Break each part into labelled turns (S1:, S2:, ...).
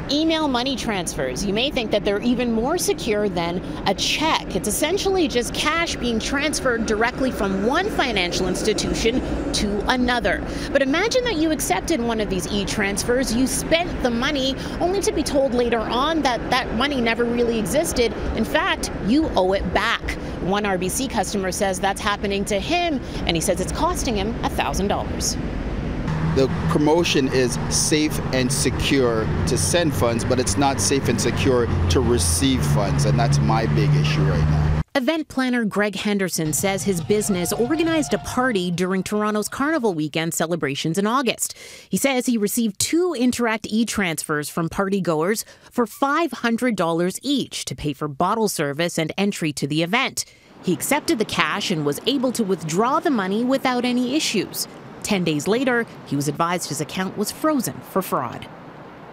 S1: Email money transfers. You may think that they're even more secure than a check. It's essentially just cash being transferred directly from one financial institution to another. But imagine that you accepted one of these e-transfers, you spent the money, only to be told later on that that money never really existed. In fact, you owe it back. One RBC customer says that's happening to him, and he says it's costing him $1,000.
S2: The promotion is safe and secure to send funds, but it's not safe and secure to receive funds, and that's my big issue right now.
S1: Event planner Greg Henderson says his business organized a party during Toronto's Carnival weekend celebrations in August. He says he received 2 Interac e-transfers from partygoers for $500 each to pay for bottle service and entry to the event. He accepted the cash and was able to withdraw the money without any issues. 10 days later, he was advised his account was frozen for fraud.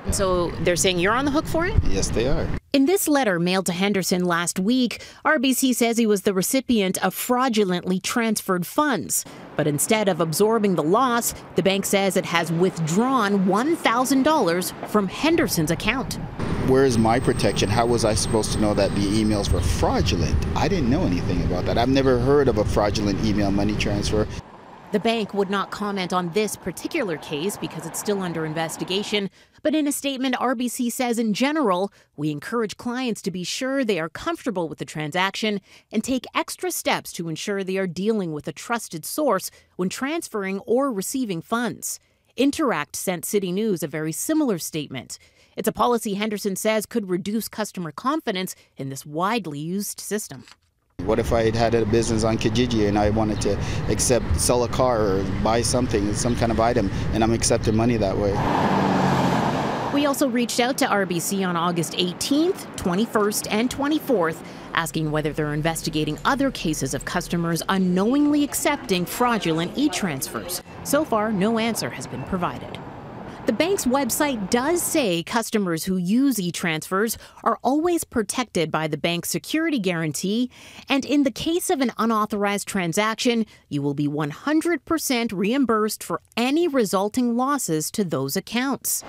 S1: So they're saying you're on the hook for it?
S2: Yes, they are.
S1: In this letter mailed to Henderson last week, RBC says he was the recipient of fraudulently transferred funds. But instead of absorbing the loss, the bank says it has withdrawn $1,000 from Henderson's account.
S2: Where is my protection? How was I supposed to know that the emails were fraudulent? I didn't know anything about that. I've never heard of a fraudulent email money transfer.
S1: The bank would not comment on this particular case because it's still under investigation. But in a statement, RBC says in general, we encourage clients to be sure they are comfortable with the transaction and take extra steps to ensure they are dealing with a trusted source when transferring or receiving funds. Interac sent City News a very similar statement. It's a policy Henderson says could reduce customer confidence in this widely used system.
S2: What if I had a business on Kijiji and I wanted to sell a car or buy something, some kind of item, and I'm accepting money that way?
S1: We also reached out to RBC on August 18th, 21st, and 24th, asking whether they're investigating other cases of customers unknowingly accepting fraudulent e-transfers. So far, no answer has been provided. The bank's website does say customers who use e-transfers are always protected by the bank's security guarantee, and in the case of an unauthorized transaction, you will be 100% reimbursed for any resulting losses to those accounts.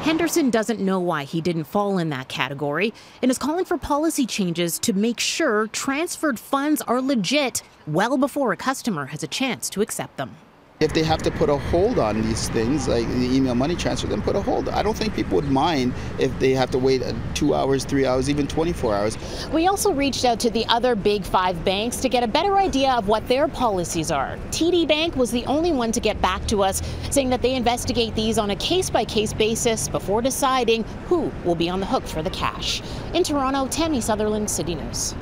S1: Henderson doesn't know why he didn't fall in that category and is calling for policy changes to make sure transferred funds are legit well before a customer has a chance to accept them.
S2: If they have to put a hold on these things, like the email money transfer, then put a hold. I don't think people would mind if they have to wait 2 hours, 3 hours, even 24 hours.
S1: We also reached out to the other big 5 banks to get a better idea of what their policies are. TD Bank was the only one to get back to us, saying that they investigate these on a case-by-case basis before deciding who will be on the hook for the cash. In Toronto, Tammy Sutherland, City News.